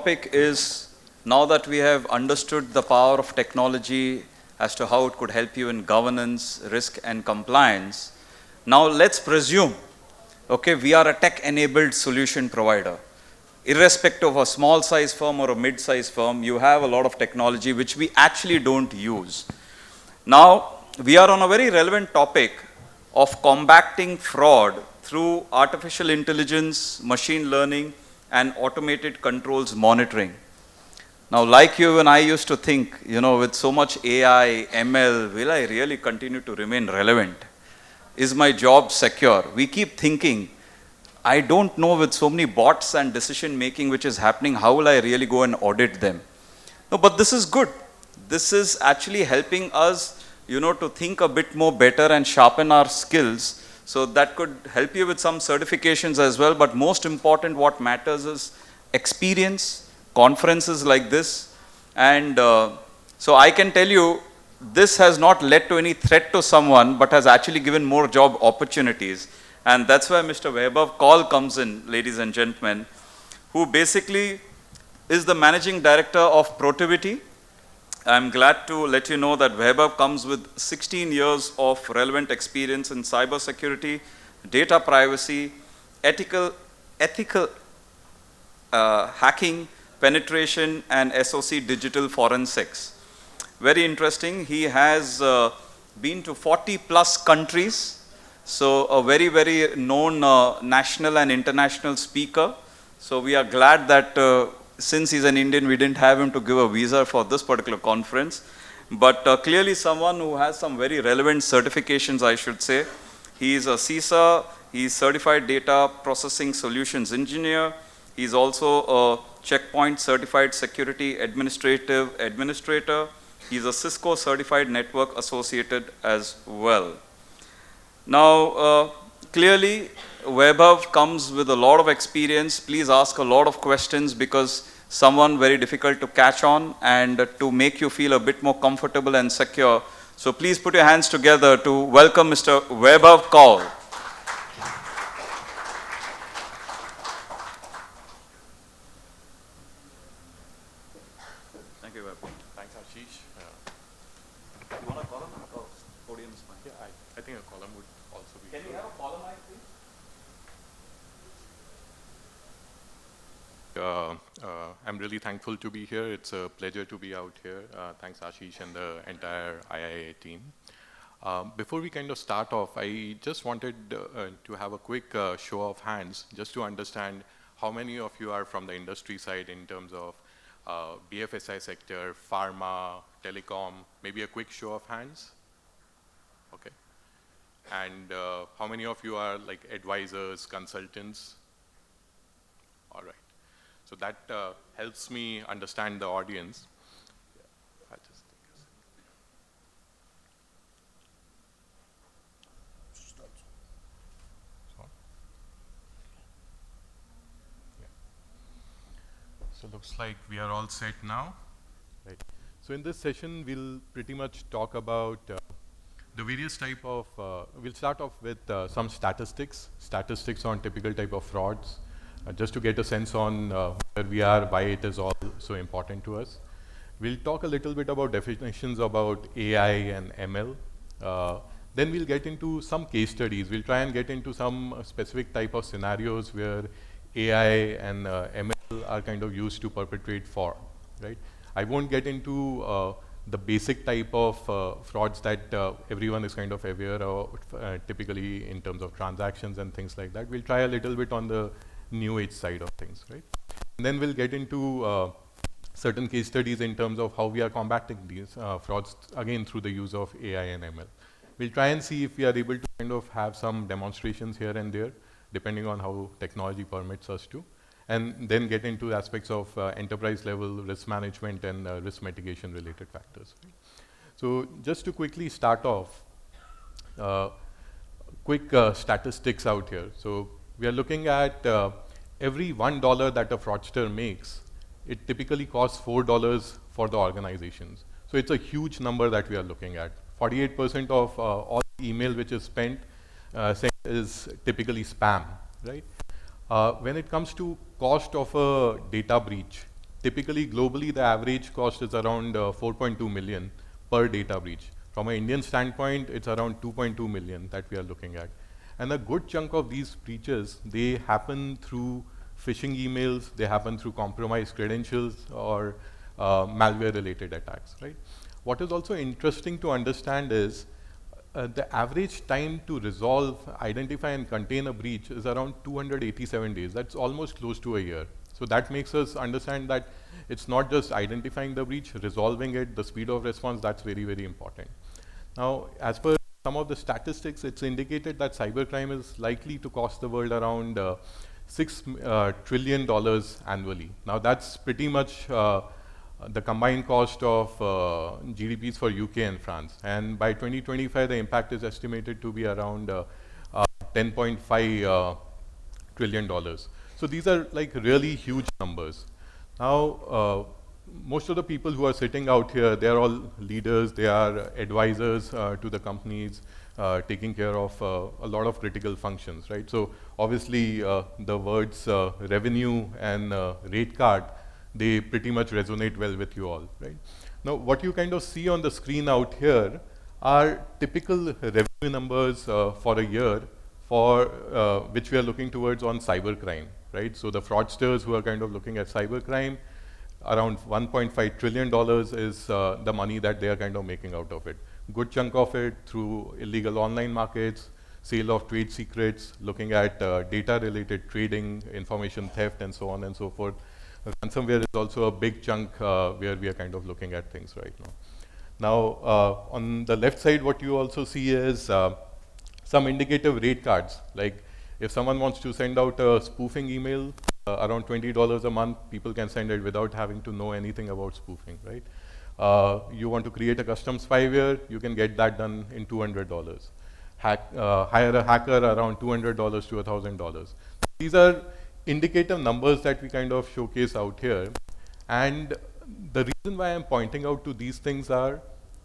topic is, now that we have understood the power of technology as to how it could help you in governance, risk and compliance, now let's presume, okay, we are a tech-enabled solution provider. Irrespective of a small size firm or a mid-size firm, you have a lot of technology which we actually don't use. Now, we are on a very relevant topic of combating fraud through artificial intelligence, machine learning, and automated controls monitoring. Now, like you and I used to think, with so much AI, ML, will I really continue to remain relevant? Is my job secure? We keep thinking, I don't know, with so many bots and decision making which is happening, how will I really go and audit them? No, but this is good. This is actually helping us, to think a bit more better and sharpen our skills. So that could help you with some certifications as well. But most important, what matters is experience, conferences like this. And so I can tell you, this has not led to any threat to someone, but has actually given more job opportunities. And that's where Mr. Vaibhav Kaul comes in, ladies and gentlemen, who basically is the managing director of Protiviti. I'm glad to let you know that Vaibhav comes with 16 years of relevant experience in cybersecurity, data privacy, ethical hacking, penetration, and SOC digital forensics. Very interesting. He has been to 40 plus countries. So a very, very known national and international speaker. So we are glad that since he's an Indian, we didn't have him to give a visa for this particular conference. But clearly someone who has some very relevant certifications, I should say. He is a CISA, he's Certified Data Processing Solutions Engineer. He's also a Checkpoint Certified Security Administrator. He's a Cisco Certified Network Associated as well. Now, clearly, Vaibhav comes with a lot of experience. Please ask a lot of questions, because someone very difficult to catch on and to make you feel a bit more comfortable and secure. So please put your hands together to welcome Mr. Vaibhav Kaul. Thank you, Vaibhav. Thanks, Ashish. You want a column or podium is fine? Yeah, I think a column would also be. Can we have a column mic, please? I'm really thankful to be here. It's a pleasure to be out here. Thanks, Ashish, and the entire IIA team. Before we kind of start off, I just wanted to have a quick show of hands, just to understand how many of you are from the industry side in terms of BFSI sector, pharma, telecom, maybe a quick show of hands. Okay. And how many of you are like advisors, consultants? All right. So that helps me understand the audience. I'll just take a second. Yeah. So looks like we are all set now. Right. So in this session, we'll pretty much talk about the various type of, we'll start off with some statistics on typical type of frauds, just to get a sense on where we are, why it is all so important to us. We'll talk a little bit about definitions about AI and ML. Then we'll get into some case studies. We'll try and get into some specific type of scenarios where AI and ML are kind of used to perpetrate fraud, right? I won't get into the basic type of frauds that everyone is kind of aware of, typically in terms of transactions and things like that. We'll try a little bit on the new age side of things, right? And then we'll get into certain case studies in terms of how we are combating these frauds, again through the use of AI and ML. We'll try and see if we are able to kind of have some demonstrations here and there, depending on how technology permits us to, and then get into aspects of enterprise level risk management and risk mitigation related factors. Right? So just to quickly start off, quick statistics out here. So we are looking at every $1 that a fraudster makes, it typically costs $4 for the organizations. So it's a huge number that we are looking at. 48% of all email which is sent is typically spam, right? When it comes to cost of a data breach, typically globally the average cost is around 4.2 million per data breach. From an Indian standpoint, it's around 2.2 million that we are looking at. And a good chunk of these breaches, they happen through phishing emails, they happen through compromised credentials or malware-related attacks, right? What is also interesting to understand is the average time to resolve, identify and contain a breach is around 287 days. That's almost close to a year. So that makes us understand that it's not just identifying the breach, resolving it, the speed of response, that's very, very important. Now, as per some of the statistics, it's indicated that cybercrime is likely to cost the world around $6 trillion annually. Now, that's pretty much the combined cost of GDPs for UK and France. And by 2025, the impact is estimated to be around $10.5 trillion. So these are like really huge numbers. Now, most of the people who are sitting out here, they are all leaders, they are advisors to the companies, taking care of a lot of critical functions, right? So obviously the words revenue and rate card, they pretty much resonate well with you all, right? Now, what you kind of see on the screen out here are typical revenue numbers for a year for which we are looking towards on cybercrime, right? So the fraudsters who are kind of looking at cybercrime, around $1.5 trillion is the money that they are kind of making out of it. Good chunk of it through illegal online markets, sale of trade secrets, looking at data-related trading, information theft, and so on and so forth. Ransomware is also a big chunk where we are kind of looking at things right now. Now, on the left side, what you also see is some indicative rate cards. Like if someone wants to send out a spoofing email, around $20 a month, people can send it without having to know anything about spoofing, right? You want to create a custom spyware, you can get that done in $200. Hire a hacker around $200 to $1,000. These are indicative numbers that we kind of showcase out here. And the reason why I'm pointing out to these things are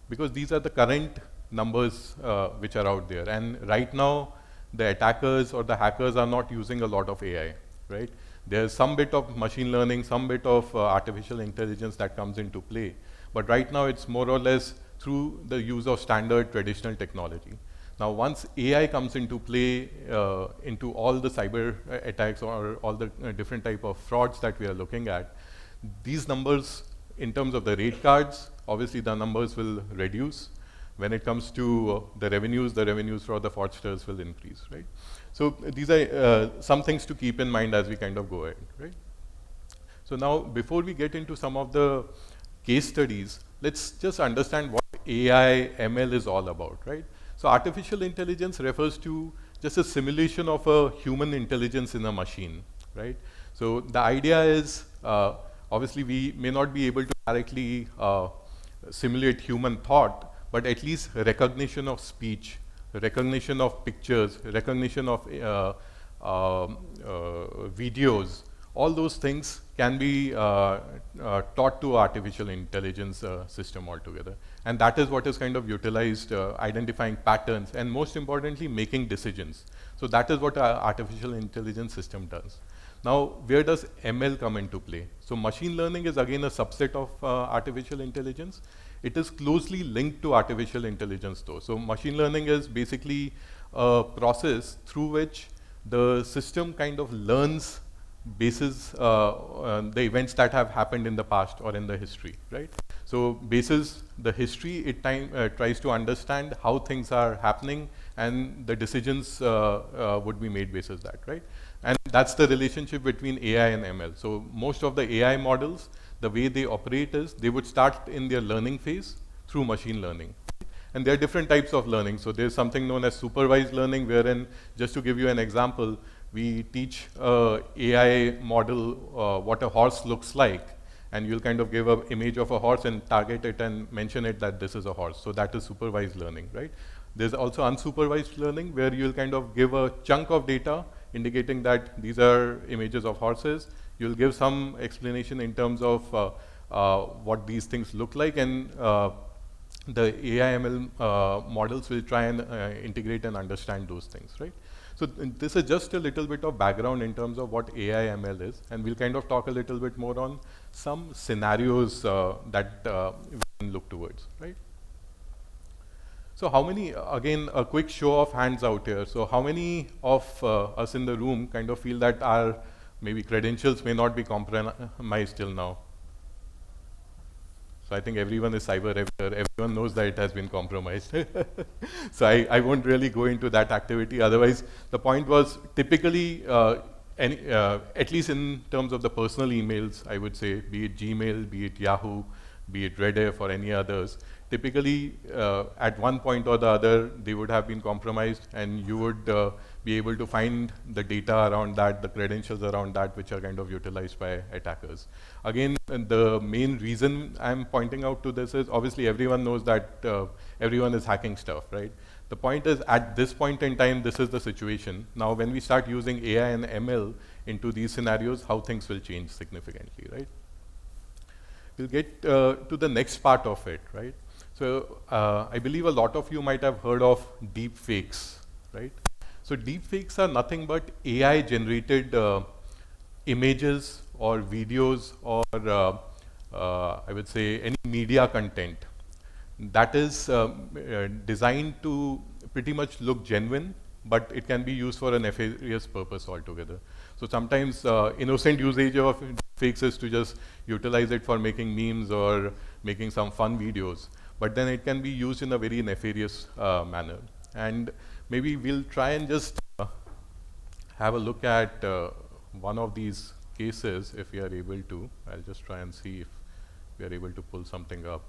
because these are the current numbers which are out there. And right now, the attackers or the hackers are not using a lot of AI, right? There's some bit of machine learning, some bit of artificial intelligence that comes into play. But right now, it's more or less through the use of standard traditional technology. Now, once AI comes into play into all the cyber attacks or all the different type of frauds that we are looking at, these numbers in terms of the rate cards, obviously the numbers will reduce. When it comes to the revenues for the fraudsters will increase, right? So these are some things to keep in mind as we kind of go ahead, right? So now, before we get into some of the case studies, let's just understand what AI, ML is all about, right? So artificial intelligence refers to just a simulation of a human intelligence in a machine, right? So the idea is, obviously we may not be able to directly simulate human thought, but at least recognition of speech, recognition of pictures, recognition of videos, all those things can be taught to artificial intelligence system altogether. And that is what is kind of utilized, identifying patterns, and most importantly, making decisions. So that is what our artificial intelligence system does. Now, where does ML come into play? So machine learning is again a subset of artificial intelligence. It is closely linked to artificial intelligence though. So machine learning is basically a process through which the system kind of learns basis the events that have happened in the past or in the history, right? So basis the history, it tries to understand how things are happening and the decisions would be made basis that, right? And that's the relationship between AI and ML. So most of the AI models, the way they operate is they would start in their learning phase through machine learning. And there are different types of learning. So there's something known as supervised learning, wherein, just to give you an example, we teach AI model what a horse looks like, and you'll kind of give an image of a horse and target it and mention it that this is a horse. So that is supervised learning, right? There's also unsupervised learning, where you'll kind of give a chunk of data indicating that these are images of horses. You'll give some explanation in terms of what these things look like, and the AI ML models will try and integrate and understand those things, right? So this is just a little bit of background in terms of what AI ML is, and we'll kind of talk a little bit more on some scenarios that we can look towards, right? So how many, again, a quick show of hands out here. So how many of us in the room kind of feel that our maybe credentials may not be compromised till now? So I think everyone is cyber aware. Everyone knows that it has been compromised. So I won't really go into that activity. Otherwise, the point was typically, at least in terms of the personal emails, I would say, be it Gmail, be it Yahoo, be it Rediff or any others, typically at one point or the other, they would have been compromised, and you would be able to find the data around that, the credentials around that, which are kind of utilized by attackers. Again, the main reason I'm pointing out to this is obviously everyone knows that everyone is hacking stuff, right? The point is, at this point in time, this is the situation. Now, when we start using AI and ML into these scenarios, how things will change significantly, right? We'll get to the next part of it, right? So I believe a lot of you might have heard of deep fakes, right? So deep fakes are nothing but AI generated images or videos or I would say any media content that is designed to pretty much look genuine, but it can be used for a nefarious purpose altogether. So sometimes innocent usage of fakes is to just utilize it for making memes or making some fun videos, but then it can be used in a very nefarious manner. And maybe we'll try and just have a look at one of these cases if we are able to. I'll just try and see if we are able to pull something up.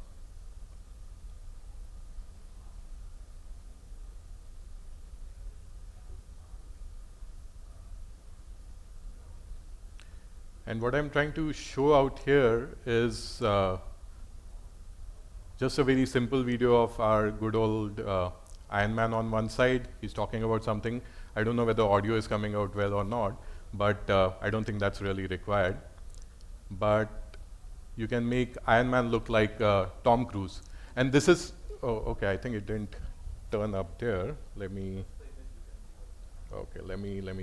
And what I'm trying to show out here is just a very simple video of our good old Iron Man on one side. He's talking about something. I don't know whether audio is coming out well or not, but I don't think that's really required. But you can make Iron Man look like Tom Cruise. And this is, oh, okay, I think it didn't turn up there. Let me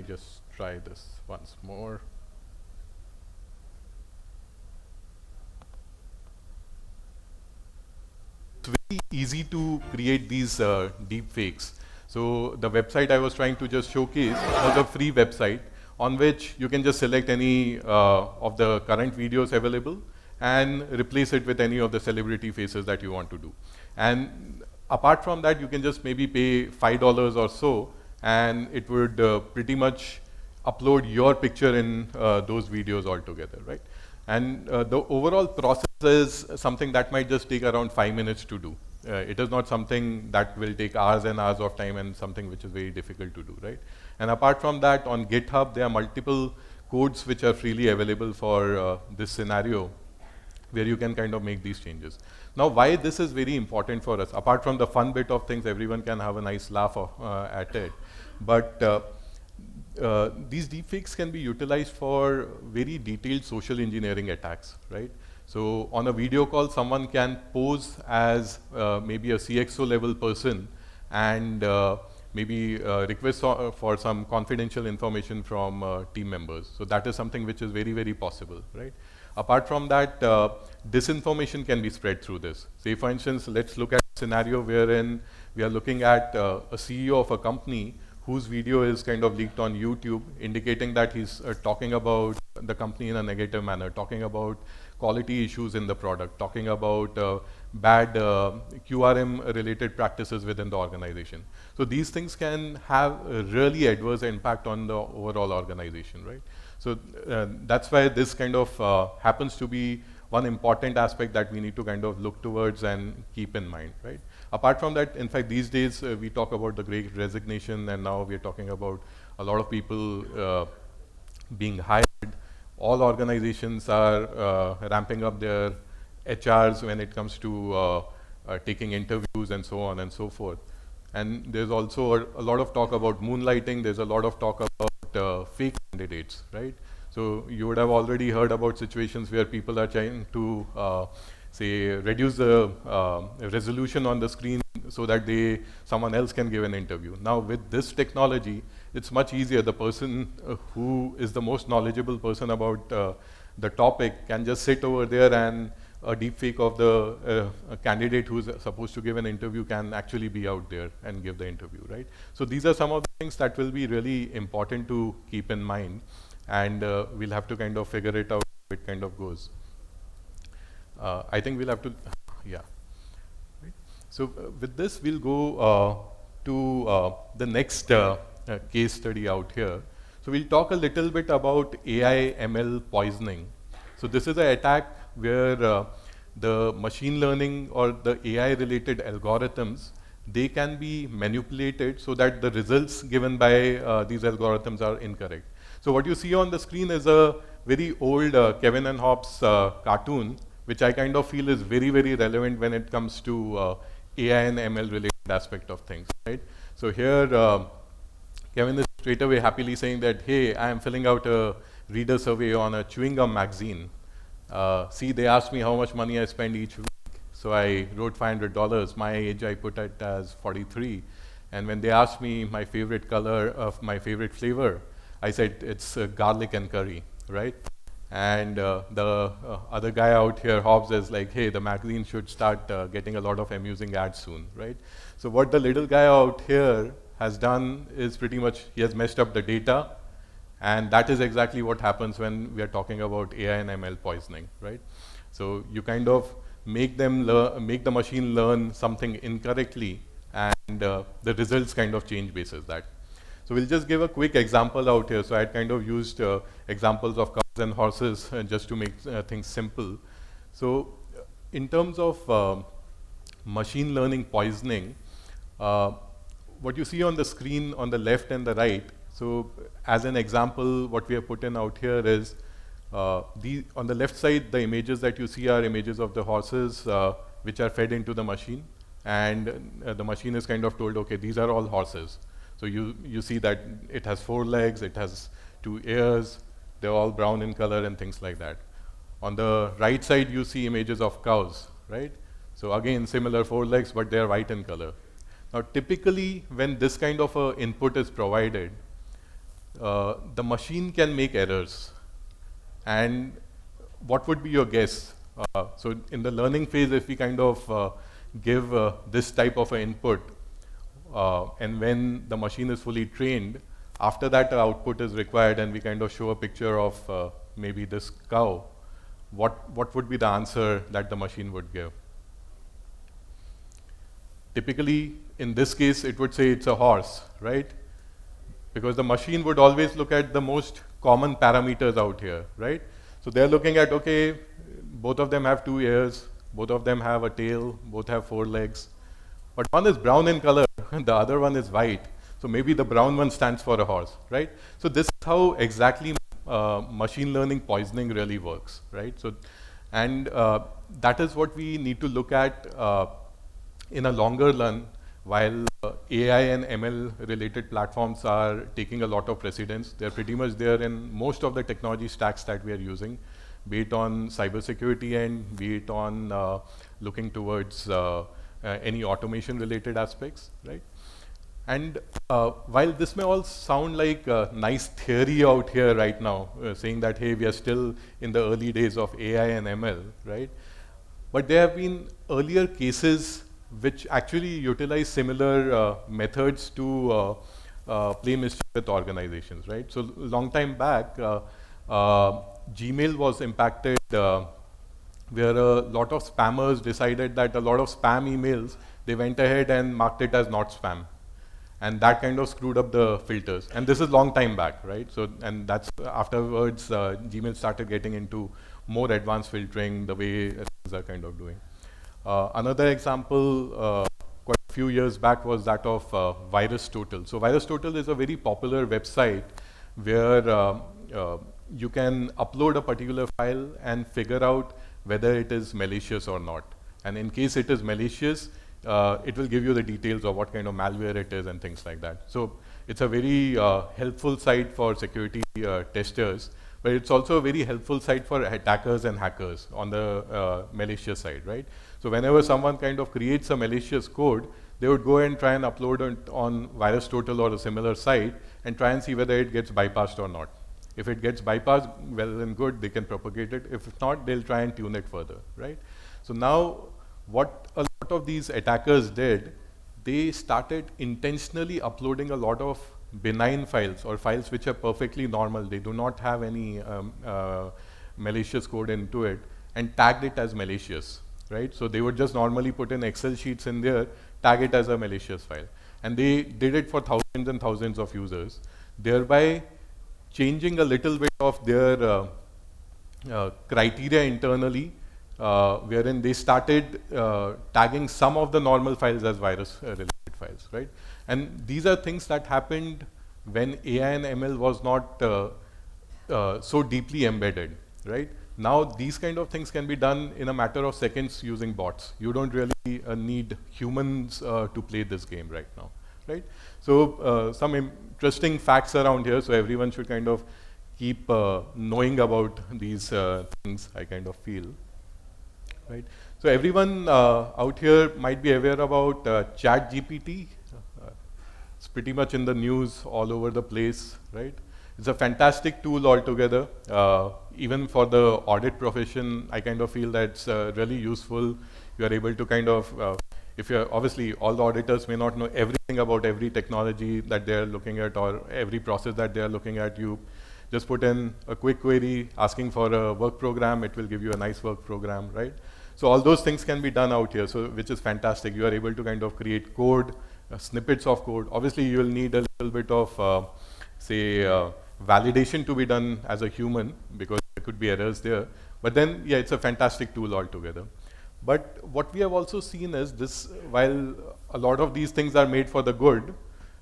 just try this once more. It's very easy to create these deep fakes. So the website I was trying to just showcase was a free website on which you can just select any of the current videos available and replace it with any of the celebrity faces that you want to do. And apart from that, you can just maybe pay $5 or so, and it would pretty much upload your picture in those videos altogether, right? And the overall process is something that might just take around 5 minutes to do. It is not something that will take hours and hours of time and something which is very difficult to do, right? And apart from that, on GitHub, there are multiple codes which are freely available for this scenario where you can kind of make these changes. Now, why this is very important for us, apart from the fun bit of things, everyone can have a nice laugh at it, but these deepfakes can be utilized for very detailed social engineering attacks, right? So on a video call, someone can pose as maybe a CXO level person and maybe request for some confidential information from team members. So that is something which is very, very possible, right? Apart from that, disinformation can be spread through this. Say for instance, let's look at a scenario wherein we are looking at a CEO of a company whose video is kind of leaked on YouTube, indicating that he's talking about the company in a negative manner, talking about quality issues in the product, talking about bad QRM related practices within the organization. So these things can have a really adverse impact on the overall organization, right? So that's why this kind of happens to be one important aspect that we need to kind of look towards and keep in mind, right? Apart from that, in fact, these days we talk about the Great Resignation, and now we're talking about a lot of people being hired. All organizations are ramping up their HRs when it comes to taking interviews and so on and so forth. And there's also a lot of talk about moonlighting. There's a lot of talk about fake candidates, right? So you would have already heard about situations where people are trying to say reduce the resolution on the screen so that someone else can give an interview. Now with this technology, it's much easier. The person who is the most knowledgeable person about the topic can just sit over there, and a deepfake of the candidate who's supposed to give an interview can actually be out there and give the interview, right? So these are some of the things that will be really important to keep in mind, and we'll have to kind of figure it out how it kind of goes. I think we'll have to, yeah. Right. So with this, we'll go to the next case study out here. So we'll talk a little bit about AI ML poisoning. So this is an attack where the machine learning or the AI related algorithms, they can be manipulated so that the results given by these algorithms are incorrect. So what you see on the screen is a very old Kevin and Hobbes cartoon, which I kind of feel is very, very relevant when it comes to AI and ML related aspect of things, right? So here, Kevin is straight away happily saying that, hey, I am filling out a reader survey on a chewing gum magazine. See, they asked me how much money I spend each week. So I wrote $500. My age, I put it as 43. And when they asked me my favorite color of my favorite flavor, I said it's garlic and curry, right? And the other guy out here, Hobbes, is like, hey, the magazine should start getting a lot of amusing ads soon, right? So what the little guy out here has done is pretty much, he has messed up the data, and that is exactly what happens when we are talking about AI and ML poisoning, right? So you kind of make the machine learn something incorrectly, and the results kind of change basis that. So we'll just give a quick example out here. So I had kind of used examples of cows and horses just to make things simple. So in terms of machine learning poisoning, what you see on the screen on the left and the right, so as an example, what we have put in out here is, on the left side, the images that you see are images of the horses which are fed into the machine, and the machine is kind of told, okay, these are all horses. So you see that it has 4 legs, it has 2 ears, they're all brown in color and things like that. On the right side, you see images of cows, right? So again, similar 4 legs, but they're white in color. Now, typically, when this kind of input is provided, the machine can make errors. And what would be your guess? So in the learning phase, if we kind of give this type of an input, and when the machine is fully trained, after that output is required and we kind of show a picture of maybe this cow, what would be the answer that the machine would give? Typically, in this case, it would say it's a horse, right? Because the machine would always look at the most common parameters out here, right? So they're looking at, okay, both of them have 2 ears, both of them have a tail, both have 4 legs. But one is brown in color, the other one is white. So maybe the brown one stands for a horse, right? So this is how exactly machine learning poisoning really works, right? So, and that is what we need to look at in a longer run, while AI and ML related platforms are taking a lot of precedence. They're pretty much there in most of the technology stacks that we are using, be it on cybersecurity end, be it on looking towards any automation related aspects, right? And while this may all sound like a nice theory out here right now, saying that, hey, we are still in the early days of AI and ML, right? But there have been earlier cases which actually utilize similar methods to play mischief with organizations, right? So long time back, Gmail was impacted where a lot of spammers decided that a lot of spam emails, they went ahead and marked it as not spam. And that kind of screwed up the filters. And this is long time back, right? So, and that's afterwards, Gmail started getting into more advanced filtering, the way things are kind of doing. Another example, quite a few years back, was that of VirusTotal. So VirusTotal is a very popular website where you can upload a particular file and figure out whether it is malicious or not. And in case it is malicious, it will give you the details of what kind of malware it is and things like that. So it's a very helpful site for security testers, but it's also a very helpful site for attackers and hackers on the malicious side, right? So whenever someone kind of creates a malicious code, they would go and try and upload it on VirusTotal or a similar site, and try and see whether it gets bypassed or not. If it gets bypassed, well and good, they can propagate it. If not, they'll try and tune it further, right? So now, what a lot of these attackers did, they started intentionally uploading a lot of benign files or files which are perfectly normal. They do not have any malicious code into it, and tagged it as malicious, right? So they would just normally put in Excel sheets in there, tag it as a malicious file. And they did it for thousands and thousands of users, thereby changing a little bit of their criteria internally, wherein they started tagging some of the normal files as virus-related files, right? And these are things that happened when AI and ML was not so deeply embedded, right? Now these kind of things can be done in a matter of seconds using bots. You don't really need humans to play this game right now, right? So some interesting facts around here, so everyone should kind of keep knowing about these things, I kind of feel, right? So everyone out here might be aware about ChatGPT. It's pretty much in the news all over the place, right? It's a fantastic tool altogether. Even for the audit profession, I kind of feel that it's really useful. You are able to kind of, if you're obviously, all the auditors may not know everything about every technology that they're looking at or every process that they're looking at. You just put in a quick query asking for a work program, it will give you a nice work program, right? So all those things can be done out here, so which is fantastic. You are able to kind of create code, snippets of code. Obviously, you will need a little bit of, say, validation to be done as a human, because there could be errors there. But then, yeah, it's a fantastic tool altogether. But what we have also seen is this, while a lot of these things are made for the good,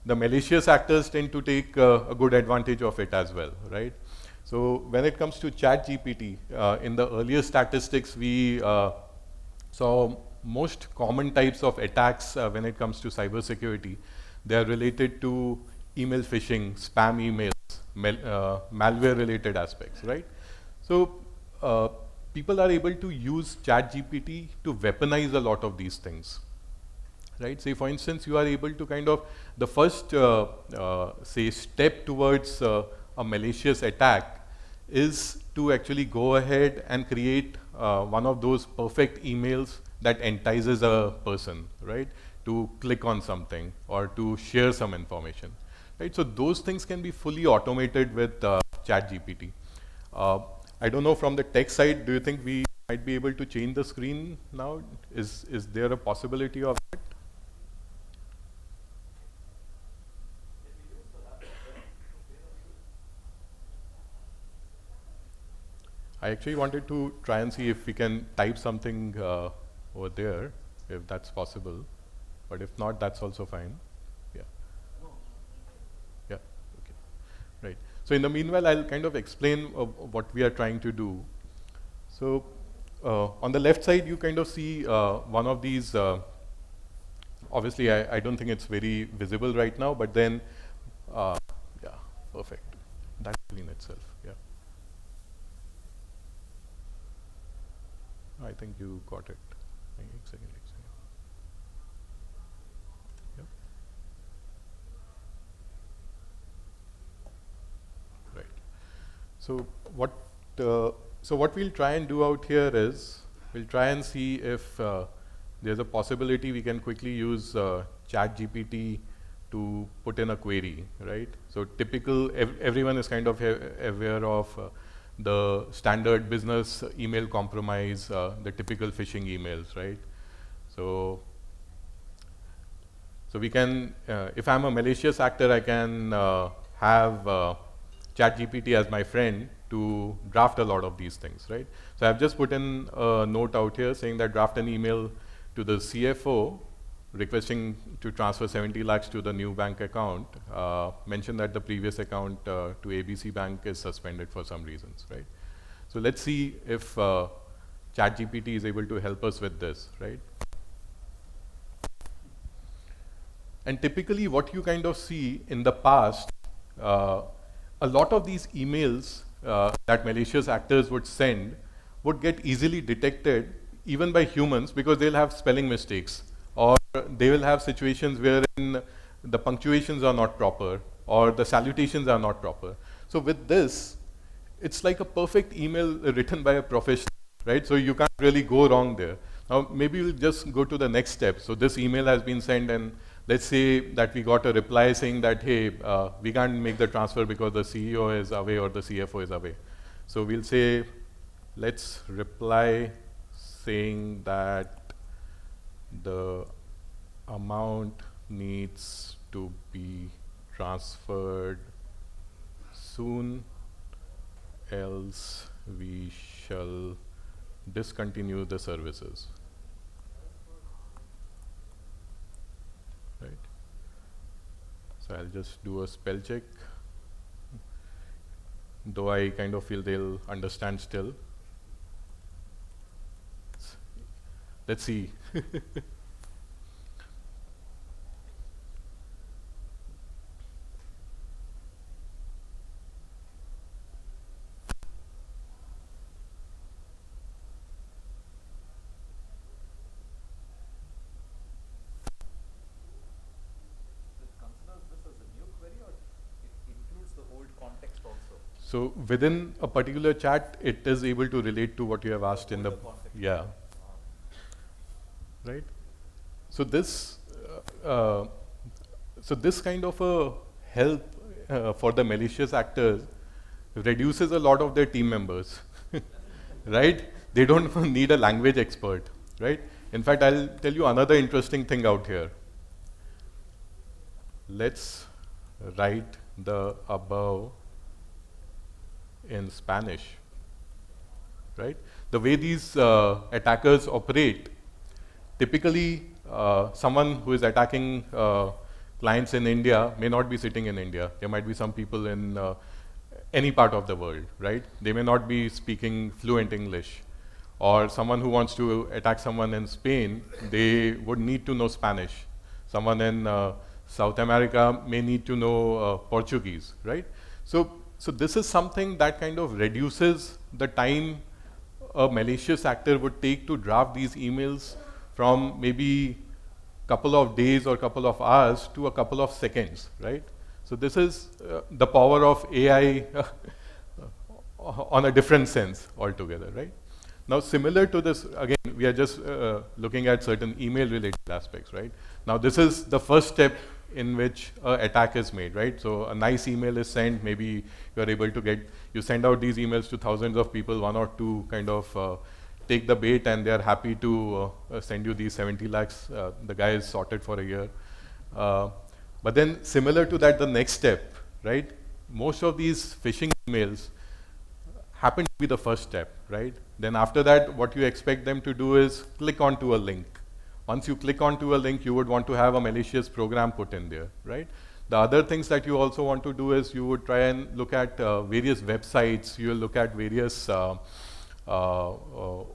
the malicious actors tend to take a good advantage of it as well, right? So when it comes to ChatGPT, in the earlier statistics, we saw most common types of attacks when it comes to cybersecurity. They are related to email phishing, spam emails, malware-related aspects, right? So people are able to use ChatGPT to weaponize a lot of these things, right? Say, for instance, you are able to kind of, the first, say, step towards a malicious attack is to actually go ahead and create one of those perfect emails that entices a person, right, to click on something or to share some information, right? So those things can be fully automated with ChatGPT. I don't know, from the tech side, do you think we might be able to change the screen now? Is there a possibility of it? I actually wanted to try and see if we can type something over there, if that's possible. But if not, that's also fine. Yeah. Yeah. Okay. Right. So in the meanwhile, I'll kind of explain what we are trying to do. So on the left side, you kind of see one of these. Obviously, I don't think it's very visible right now, but then, yeah, perfect. That screen itself. Yeah. I think you got it. Exactly. Yep. Right. So what we'll try and do out here is we'll try and see if there's a possibility we can quickly use ChatGPT to put in a query, right? So typical, everyone is kind of aware of the standard business email compromise, the typical phishing emails, right? So we can, if I'm a malicious actor, I can have ChatGPT as my friend to draft a lot of these things, right? So I've just put in a note out here saying that draft an email to the CFO requesting to transfer 70 lakhs to the new bank account, mention that the previous account to ABC Bank is suspended for some reasons, right? So let's see if ChatGPT is able to help us with this, right? And typically what you kind of see in the past, a lot of these emails that malicious actors would send would get easily detected even by humans, because they'll have spelling mistakes, or they will have situations wherein the punctuations are not proper, or the salutations are not proper. So with this, it's like a perfect email written by a professional, right? So you can't really go wrong there. Now maybe we'll just go to the next step. So this email has been sent, and let's say that we got a reply saying that, hey, we can't make the transfer because the CEO is away or the CFO is away. So we'll say, let's reply saying that the amount needs to be transferred soon, else we shall discontinue the services. Right? So I'll just do a spell check, though I kind of feel they'll understand still. Let's see. So within a particular chat, it is able to relate to what you have asked in the yeah. Right. So this kind of a help for the malicious actors reduces a lot of their team members, right? They don't need a language expert, right? In fact, I'll tell you another interesting thing out here. Let's write the above in Spanish, right? The way these attackers operate, typically someone who is attacking clients in India may not be sitting in India. There might be some people in any part of the world, right? They may not be speaking fluent English. Or someone who wants to attack someone in Spain, they would need to know Spanish. Someone in South America may need to know Portuguese, right? So this is something that kind of reduces the time a malicious actor would take to draft these emails from maybe couple of days or couple of hours to a couple of seconds, right? So this is the power of AI on a different sense altogether, right? Now, similar to this, again, we are just looking at certain email-related aspects, right? Now, this is the first step in which an attack is made, right? So a nice email is sent, maybe you're able to get, you send out these emails to thousands of people, one or two kind of take the bait and they're happy to send you these 70 lakhs, the guy is sorted for a year. But then similar to that, the next step, right? Most of these phishing emails happen to be the first step, right? Then after that, what you expect them to do is click onto a link. Once you click onto a link, you would want to have a malicious program put in there, right? The other things that you also want to do is you would try and look at various websites, you will look at various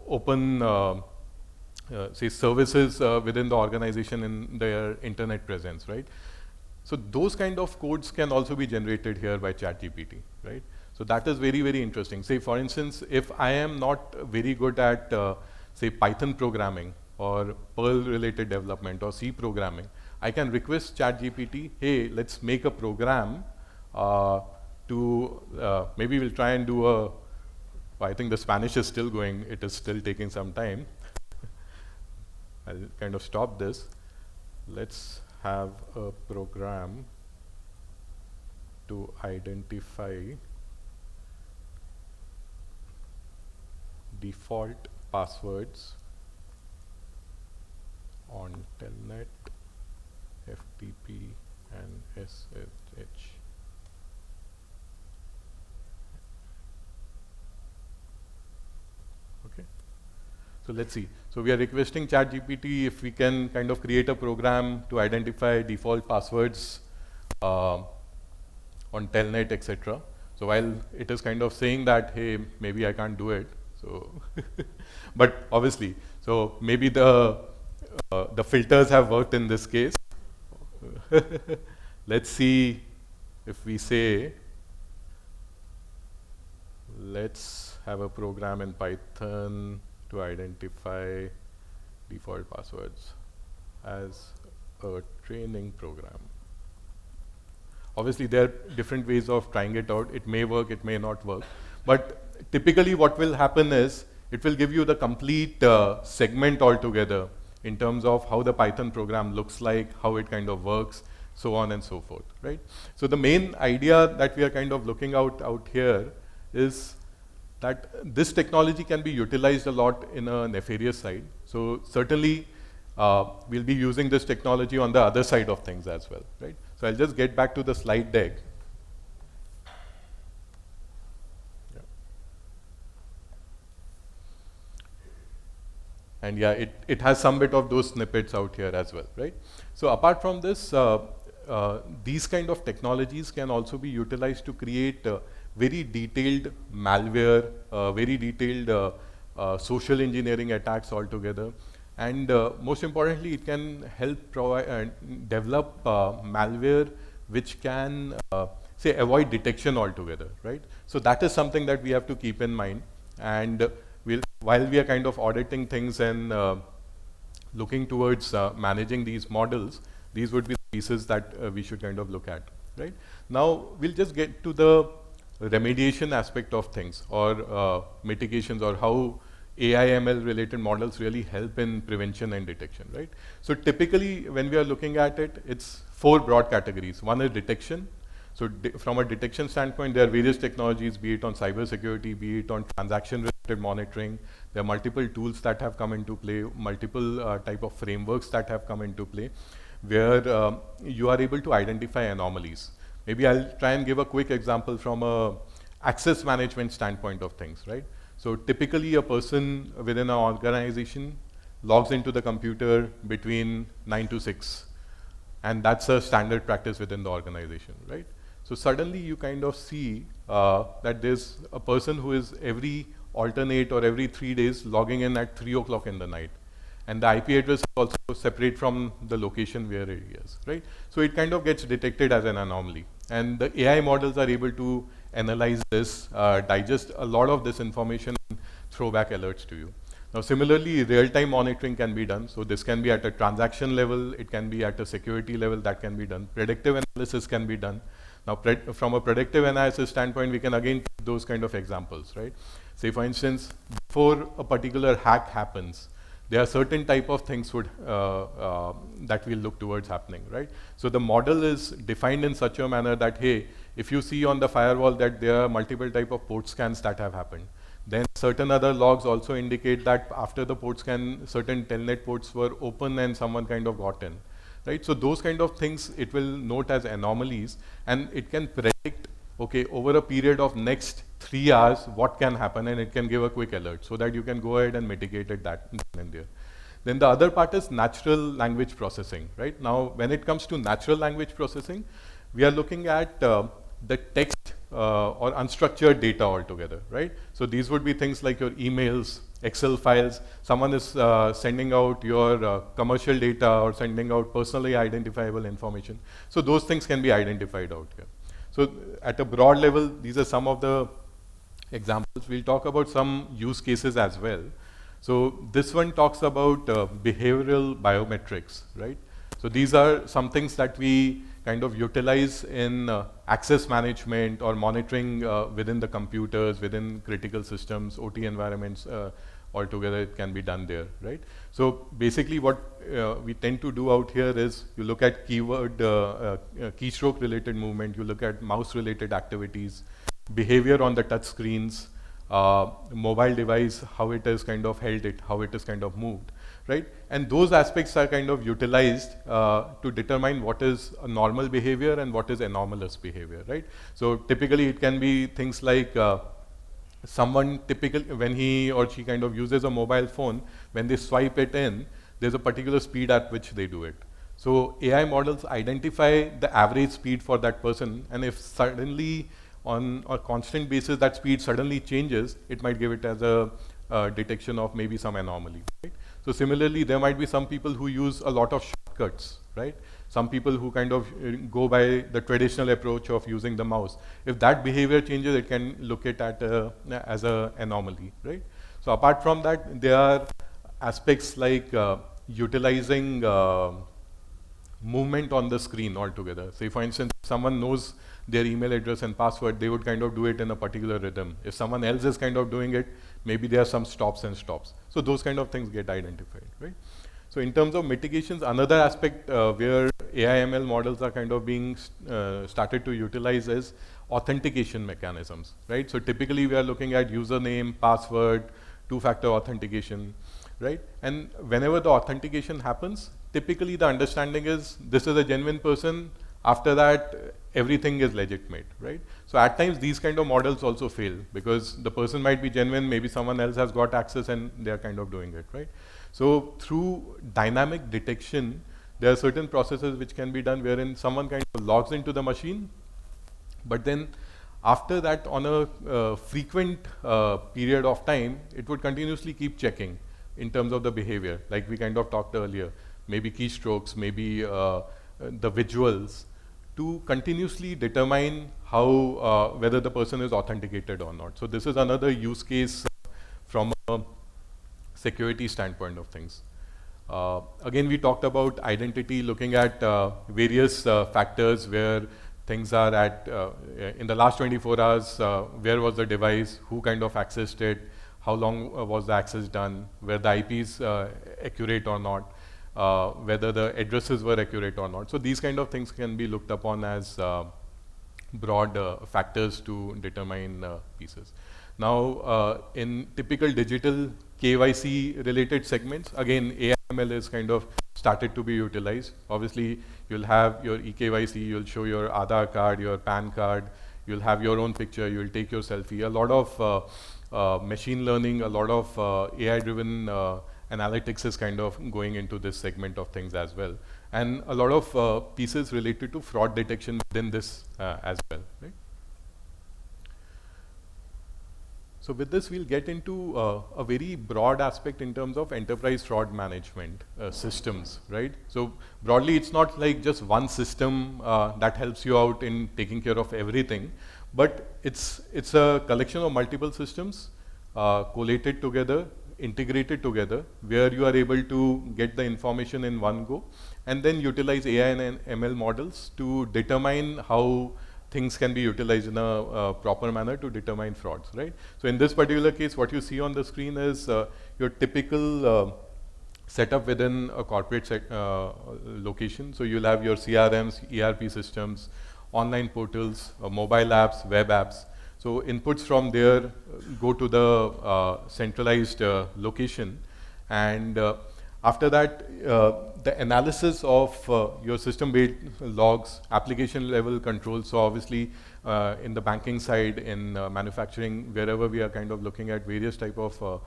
open say services within the organization in their internet presence, right? So those kind of codes can also be generated here by ChatGPT, right? So that is very, very interesting. Say for instance, if I am not very good at say Python programming or Perl related development or C programming, I can request ChatGPT, hey, let's make a program to maybe we'll try and do a, I think the Spanish is still going, it is still taking some time. I'll kind of stop this. Let's have a program to identify default passwords on Telnet, FTP and SSH. Okay. So let's see. So we are requesting ChatGPT if we can kind of create a program to identify default passwords on Telnet, etc. So while it is kind of saying that, hey, maybe I can't do it. So, but obviously, so maybe the filters have worked in this case. Let's see if we say, let's have a program in Python to identify default passwords as a training program. Obviously, there are different ways of trying it out. It may work, it may not work. But typically what will happen is, it will give you the complete segment altogether in terms of how the Python program looks like, how it kind of works, so on and so forth, right? So the main idea that we are kind of looking out here is that this technology can be utilized a lot in a nefarious side. So certainly, we'll be using this technology on the other side of things as well, right? So I'll just get back to the slide deck. Yeah. And yeah, it has some bit of those snippets out here as well, right? So apart from this, these kind of technologies can also be utilized to create very detailed malware, very detailed social engineering attacks altogether. And most importantly, it can help develop malware which can, say, avoid detection altogether, right? So that is something that we have to keep in mind. And while we are kind of auditing things and looking towards managing these models, these would be the pieces that we should kind of look at, right? Now, we'll just get to the remediation aspect of things, or mitigations, or how AI/ML related models really help in prevention and detection, right? So typically, when we are looking at it, it's 4 broad categories. One is detection. So from a detection standpoint, there are various technologies, be it on cybersecurity, be it on transaction-related monitoring. There are multiple tools that have come into play, multiple type of frameworks that have come into play, where you are able to identify anomalies. Maybe I'll try and give a quick example from a access management standpoint of things, right? So typically, a person within an organization logs into the computer between 9 to 6, and that's a standard practice within the organization, right? So suddenly you kind of see that there's a person who is every alternate or every 3 days logging in at 3 o'clock in the night. And the IP address is also separate from the location where it is, right? So it kind of gets detected as an anomaly. And the AI models are able to analyze this, digest a lot of this information, and throw back alerts to you. Now, similarly, real-time monitoring can be done. So this can be at a transaction level, it can be at a security level, that can be done. Predictive analysis can be done. Now, from a predictive analysis standpoint, we can again take those kind of examples, right? Say, for instance, before a particular hack happens, there are certain type of things that we'll look towards happening, right? So the model is defined in such a manner that, hey, if you see on the firewall that there are multiple type of port scans that have happened, then certain other logs also indicate that after the port scan, certain telnet ports were open and someone kind of got in, right? So those kind of things, it will note as anomalies, and it can predict, okay, over a period of next 3 hours, what can happen, and it can give a quick alert so that you can go ahead and mitigate it that and there. Then the other part is natural language processing, right? Now, when it comes to natural language processing, we are looking at the text or unstructured data altogether, right? So these would be things like your emails, Excel files. Someone is sending out your commercial data or sending out personally identifiable information. So those things can be identified out here. So at a broad level, these are some of the examples. We'll talk about some use cases as well. So this one talks about behavioral biometrics, right? So these are some things that we kind of utilize in access management or monitoring within the computers, within critical systems, OT environments, altogether it can be done there, right? So basically what we tend to do out here is you look at keyword, keystroke related movement, you look at mouse related activities, behavior on the touch screens, mobile device, how it is kind of held it, how it is kind of moved, right? And those aspects are kind of utilized to determine what is a normal behavior and what is anomalous behavior, right? So typically it can be things like someone typically, when he or she kind of uses a mobile phone, when they swipe it in, there's a particular speed at which they do it. So AI models identify the average speed for that person, and if suddenly on a constant basis that speed suddenly changes, it might give it as a detection of maybe some anomaly, right? So similarly, there might be some people who use a lot of shortcuts, right? Some people who kind of go by the traditional approach of using the mouse. If that behavior changes, it can look at as an anomaly, right? So apart from that, there are aspects like utilizing movement on the screen altogether. Say for instance, if someone knows their email address and password, they would kind of do it in a particular rhythm. If someone else is kind of doing it, maybe there are some stops and stops. So those kind of things get identified, right? So in terms of mitigations, another aspect where AI/ML models are kind of being started to utilize is authentication mechanisms, right? So typically we are looking at username, password, two-factor authentication, right? And whenever the authentication happens, typically the understanding is this is a genuine person. After that, everything is legitimate, right? So at times these kind of models also fail because the person might be genuine, maybe someone else has got access and they are kind of doing it, right? So through dynamic detection, there are certain processes which can be done wherein someone kind of logs into the machine, but then after that on a frequent period of time, it would continuously keep checking in terms of the behavior, like we kind of talked earlier, maybe keystrokes, maybe the visuals, to continuously determine how whether the person is authenticated or not. So this is another use case from a security standpoint of things. Again, we talked about identity, looking at various factors where things are at in the last 24 hours, where was the device, who kind of accessed it, how long was the access done, where the IP is accurate or not, whether the addresses were accurate or not. So these kind of things can be looked upon as broad factors to determine pieces. Now, in typical digital KYC related segments, again, AI/ML is kind of started to be utilized. Obviously, you'll have your eKYC, you'll show your Aadhaar card, your PAN card, you'll have your own picture, you'll take your selfie. A lot of machine learning, a lot of AI-driven analytics is kind of going into this segment of things as well. And a lot of pieces related to fraud detection within this as well, right? So with this, we'll get into a very broad aspect in terms of enterprise fraud management systems, right? So broadly, it's not like just one system that helps you out in taking care of everything, but it's a collection of multiple systems collated together, integrated together, where you are able to get the information in one go, and then utilize AI and ML models to determine how things can be utilized in a proper manner to determine frauds, right? So in this particular case, what you see on the screen is your typical setup within a corporate location. So you'll have your CRMs, ERP systems, online portals, mobile apps, web apps. So inputs from there go to the centralized location, and after that, the analysis of your system-based logs, application-level controls. So obviously, in the banking side, in manufacturing, wherever we are kind of looking at various type of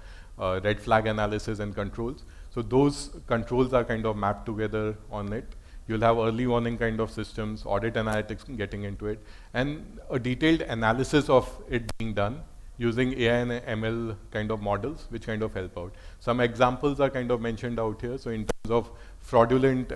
red flag analysis and controls. So those controls are kind of mapped together on it. You'll have early warning kind of systems, audit analytics getting into it, and a detailed analysis of it being done using AI and ML kind of models, which kind of help out. Some examples are kind of mentioned out here. So in terms of fraudulent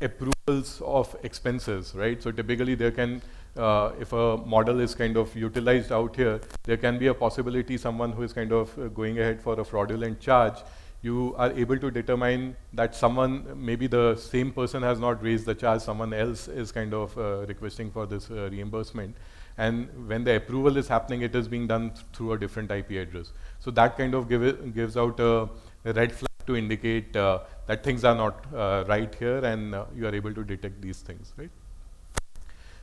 approvals of expenses, right? So typically there can, if a model is kind of utilized out here, there can be a possibility someone who is kind of going ahead for a fraudulent charge, you are able to determine that someone, maybe the same person has not raised the charge, someone else is kind of requesting for this reimbursement. And when the approval is happening, it is being done through a different IP address. So that kind of gives out a red flag to indicate that things are not right here, and you are able to detect these things, right?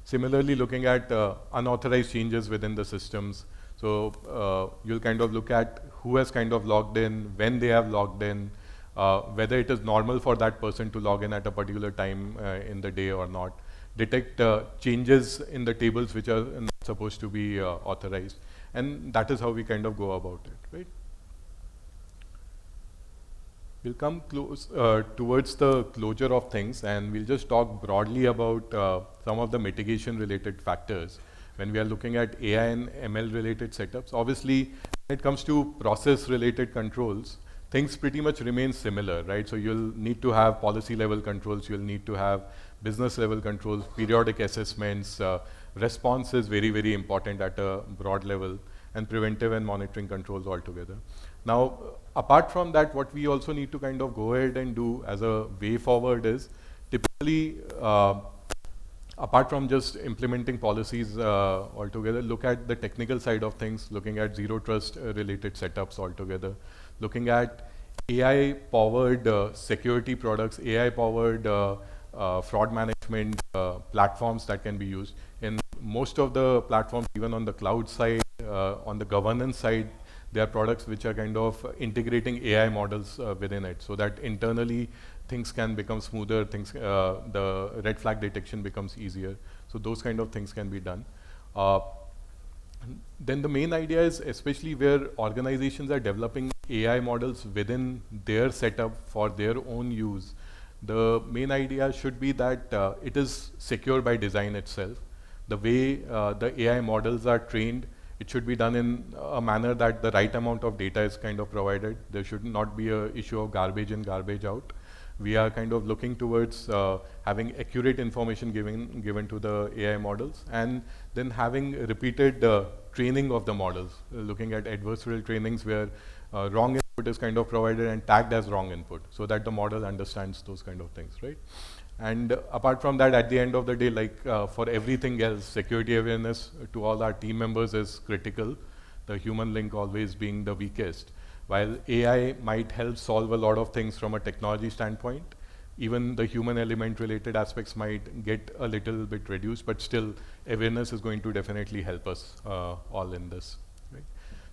Similarly, looking at unauthorized changes within the systems. So you'll kind of look at who has kind of logged in, when they have logged in, whether it is normal for that person to log in at a particular time in the day or not. Detect changes in the tables which are not supposed to be authorized, and that is how we kind of go about it, right? We'll come close towards the closure of things, and we'll just talk broadly about some of the mitigation related factors when we are looking at AI and ML related setups. Obviously, when it comes to process related controls, things pretty much remain similar, right? So you'll need to have policy level controls, you'll need to have business level controls, periodic assessments, response is very, very important at a broad level, and preventive and monitoring controls altogether. Now, apart from that, what we also need to kind of go ahead and do as a way forward is typically, apart from just implementing policies altogether, look at the technical side of things, looking at zero trust related setups altogether, looking at AI powered security products, AI powered fraud management platforms that can be used. In most of the platforms, even on the cloud side, on the governance side, there are products which are kind of integrating AI models within it, so that internally things can become smoother, the red flag detection becomes easier. So those kind of things can be done. Then the main idea is, especially where organizations are developing AI models within their setup for their own use, the main idea should be that it is secure by design itself. The way the AI models are trained, it should be done in a manner that the right amount of data is kind of provided. There should not be an issue of garbage in, garbage out. We are kind of looking towards having accurate information given to the AI models, and then having repeated training of the models, looking at adversarial trainings where wrong input is kind of provided and tagged as wrong input, so that the model understands those kind of things, right? And apart from that, at the end of the day, like for everything else, security awareness to all our team members is critical, the human link always being the weakest. While AI might help solve a lot of things from a technology standpoint, even the human element related aspects might get a little bit reduced, but still awareness is going to definitely help us all in this. Right?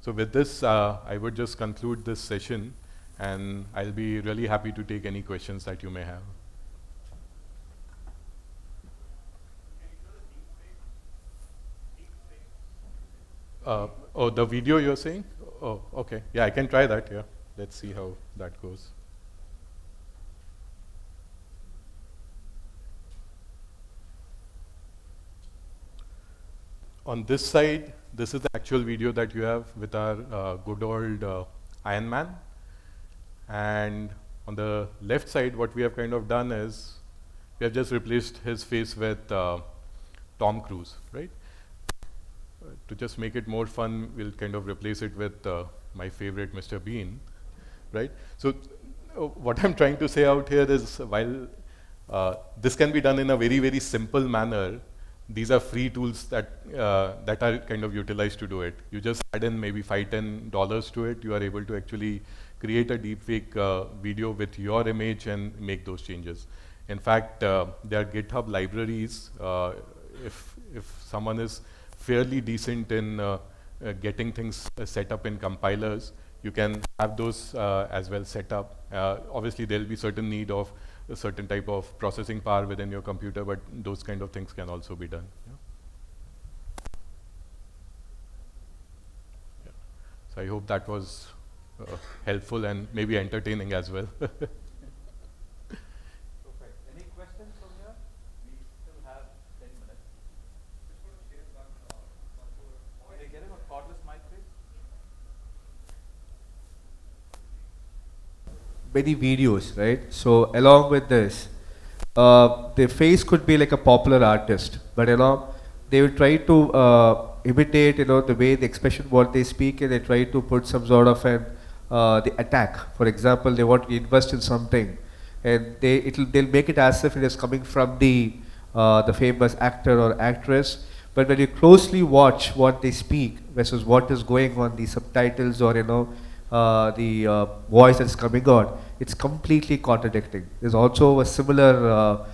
So with this, I would just conclude this session, and I'll be really happy to take any questions that you may have. Oh, the video you're saying? Oh, okay. Yeah, I can try that, yeah. Let's see how that goes. On this side, this is the actual video that you have with our good old Iron Man. And on the left side, what we have kind of done is, we have just replaced his face with Tom Cruise, right? To just make it more fun, we'll kind of replace it with my favorite Mr. Bean, right? So what I'm trying to say out here is, while this can be done in a very, very simple manner, these are free tools that that are kind of utilized to do it. You just add in maybe $5–10 to it, you are able to actually create a deepfake video with your image and make those changes. In fact, there are GitHub libraries. If someone is fairly decent in getting things set up in compilers, you can have those as well set up. Obviously, there will be certain need of a certain type of processing power within your computer, but those kind of things can also be done. Yeah. Yeah. So I hope that was helpful and maybe entertaining as well. Perfect. Any questions from here? We still have 10 minutes. Can you get him a cordless mic, please? Many videos, right? So along with this, the face could be like a popular artist, but they will try to imitate, the way the expression what they speak, and they try to put some sort of an the attack. For example, they want to invest in something, and they'll make it as if it is coming from the famous actor or actress. But when you closely watch what they speak versus what is going on, the subtitles or the voice that's coming on, it's completely contradicting. There's also a similar,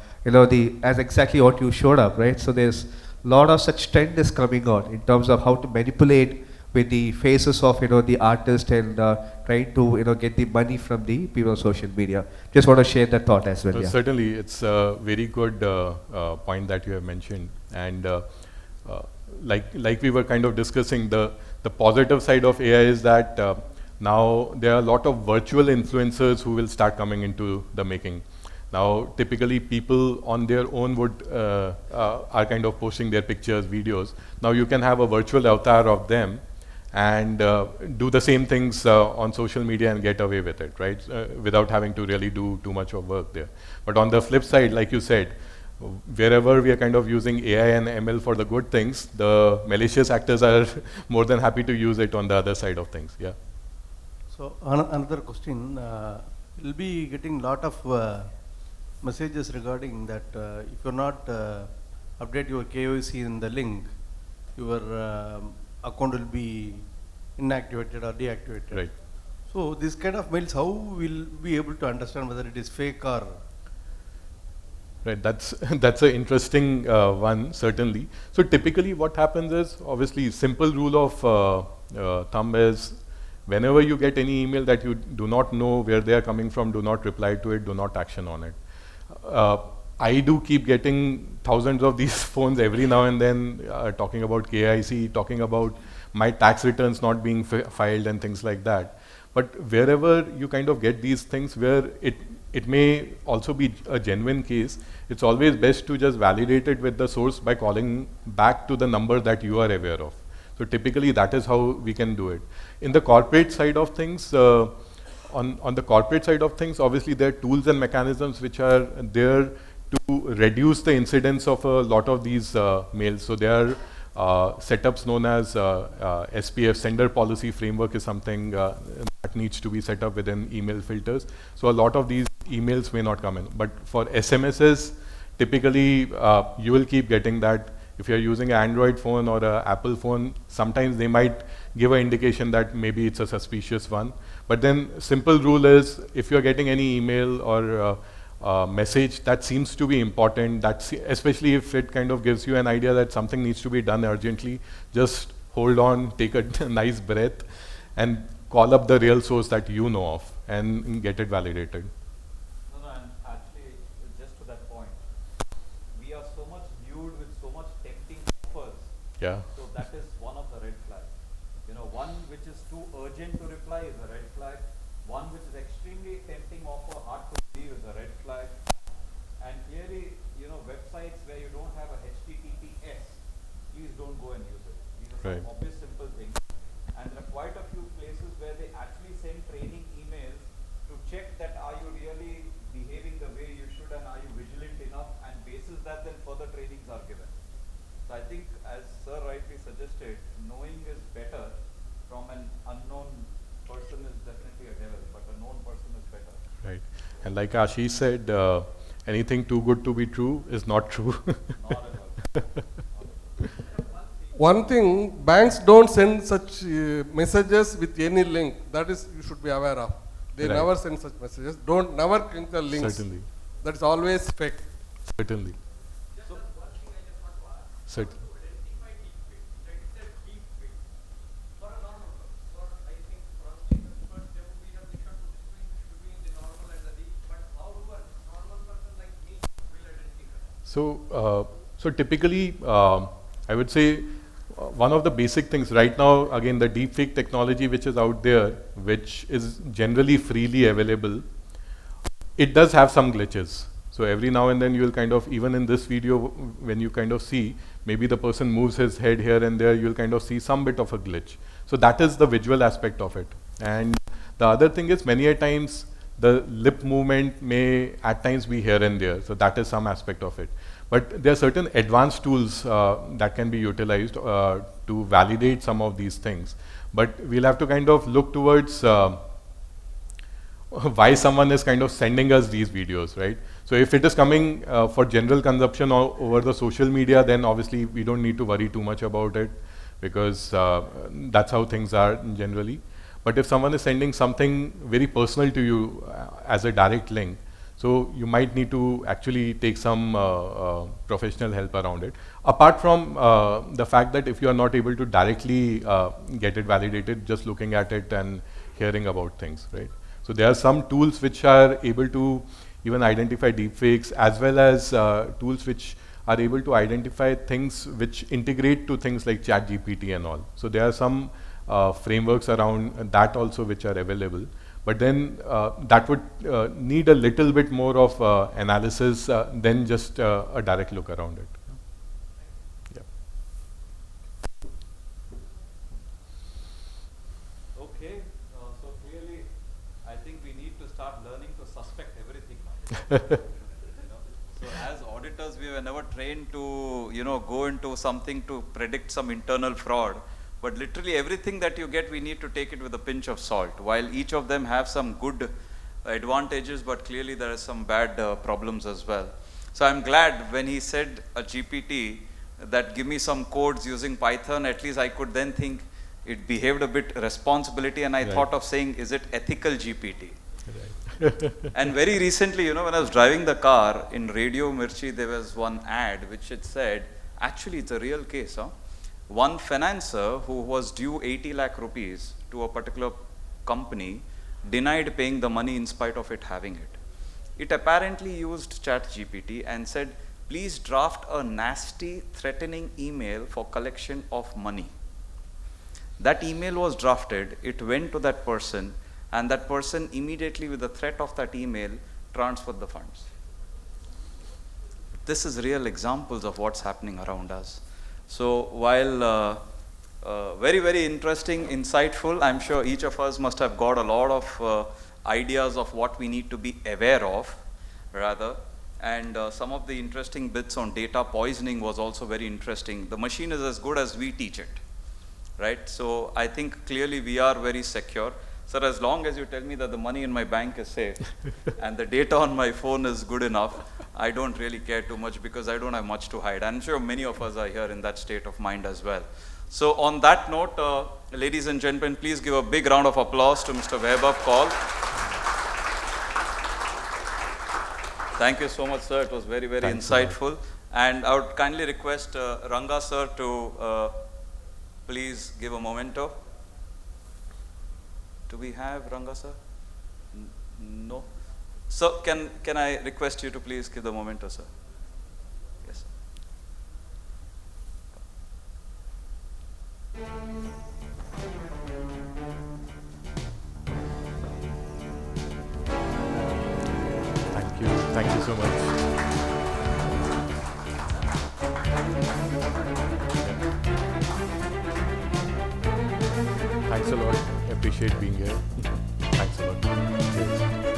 as exactly what you showed up, right? So there's a lot of such trend is coming on in terms of how to manipulate with the faces of the artist and trying to get the money from the people on social media. Just want to share that thought as well. Yeah. Certainly, it's a very good point that you have mentioned, and like we were kind of discussing, the positive side of AI is that now there are a lot of virtual influencers who will start coming into the making. Now, typically people on their own would are kind of posting their pictures, videos. Now you can have a virtual avatar of them and do the same things on social media and get away with it, right? Without having to really do too much of work there. But on the flip side, like you said, wherever we are kind of using AI and ML for the good things, the malicious actors are more than happy to use it on the other side of things. Yeah. So another question, we'll be getting lot of messages regarding that if you're not update your KYC in the link, your account will be inactivated or deactivated. Right. So this kind of mails, how will we able to understand whether it is fake or? Right, that's that's an interesting one, certainly. So typically what happens is, obviously simple rule of thumb is, whenever you get any email that you do not know where they are coming from, do not reply to it, do not action on it. I do keep getting thousands of these phones every now and then, talking about KIC, talking about my tax returns not being filed and things like that. But wherever you kind of get these things where it may also be a genuine case, it's always best to just validate it with the source by calling back to the number that you are aware of. So typically that is how we can do it. In the corporate side of things, on the corporate side of things, obviously there are tools and mechanisms which are there to reduce the incidence of a lot of these mails. So there are setups known as SPF, Sender Policy Framework is something that needs to be set up within email filters. So a lot of these emails may not come in. But for SMSs, typically you will keep getting that. If you're using an Android phone or an Apple phone, sometimes they might give an indication that maybe it's a suspicious one. But then simple rule is, if you're getting any email or message that seems to be important, especially if it kind of gives you an idea that something needs to be done urgently, just hold on, take a nice breath, and call up the real source that you know of and get it validated. No, no, and actually, just to that point, we are so much viewed with so much tempting offers. Yeah. So that is one of the red flags. You know, one which is too urgent to reply is a red flag. One which is extremely tempting offer, hard to believe, is a red flag. And clearly, you know, websites where you don't have a HTTPS, please don't go and use it. These are Right. some obvious simple things. And there are quite a few places where they actually send training emails to check that are you really behaving the way you should and are you vigilant enough, and basis that then further trainings are given. So I think, as Sir rightly suggested, knowing is better from an unknown person is definitely a devil, but a known person is better. Right. And like Ashish said, anything too good to be true is not true. Not at all. One thing, banks don't send such messages with any link. That is, you should be aware of. They Right. never send such messages. Don't never click the links. Certainly. That is always fake. Certainly. Certainly. So typically, I would say one of the basic things right now, again, the deepfake technology which is out there, which is generally freely available, it does have some glitches. So every now and then you'll kind of, even in this video, when you kind of see, maybe the person moves his head here and there, you'll kind of see some bit of a glitch. So that is the visual aspect of it. And the other thing is, many a times, the lip movement may at times be here and there. So that is some aspect of it. But there are certain advanced tools that can be utilized to validate some of these things. But we'll have to kind of look towards why someone is kind of sending us these videos, right? So if it is coming for general consumption over the social media, then obviously we don't need to worry too much about it, because that's how things are generally. But if someone is sending something very personal to you as a direct link, so you might need to actually take some professional help around it. Apart from the fact that if you are not able to directly get it validated, just looking at it and hearing about things, right? So there are some tools which are able to even identify deepfakes, as well as tools which are able to identify things which integrate to things like ChatGPT and all. So there are some frameworks around that also which are available. But then that would need a little bit more of analysis than just a direct look around it. Yeah. Okay, so clearly, I think we need to start learning to suspect everything now. You know? So as auditors, we were never trained to, you know, go into something to predict some internal fraud. But literally everything that you get, we need to take it with a pinch of salt. While each of them have some good advantages, but clearly there are some bad problems as well. So I'm glad when he said a GPT that give me some codes using Python, at least I could then think it behaved a bit responsibility, and I Right. thought of saying, is it ethical GPT? Right. And very recently, you know, when I was driving the car in Radio Mirchi, there was one ad which it said, actually it's a real case, huh? One financer who was due 80 lakh rupees to a particular company denied paying the money in spite of it having it. It apparently used ChatGPT and said, please draft a nasty, threatening email for collection of money. That email was drafted, it went to that person, and that person immediately, with the threat of that email, transferred the funds. This is real examples of what's happening around us. So while very, very interesting, insightful, I'm sure each of us must have got a lot of ideas of what we need to be aware of, rather. And some of the interesting bits on data poisoning was also very interesting. The machine is as good as we teach it, right? So I think clearly we are very secure. Sir, as long as you tell me that the money in my bank is safe and the data on my phone is good enough, I don't really care too much because I don't have much to hide. I'm sure many of us are here in that state of mind as well. So on that note, ladies and gentlemen, please give a big round of applause to Mr. Vaibhav Kaul. Thank you so much, sir. It was very, very Thanks a lot. insightful. And I would kindly request Ranga, sir, to please give a memento. Do we have Ranga, sir? No. So can I request you to please give the memento, sir? Yes. Thank you. Thank you so much. Thanks a lot. Appreciate being here.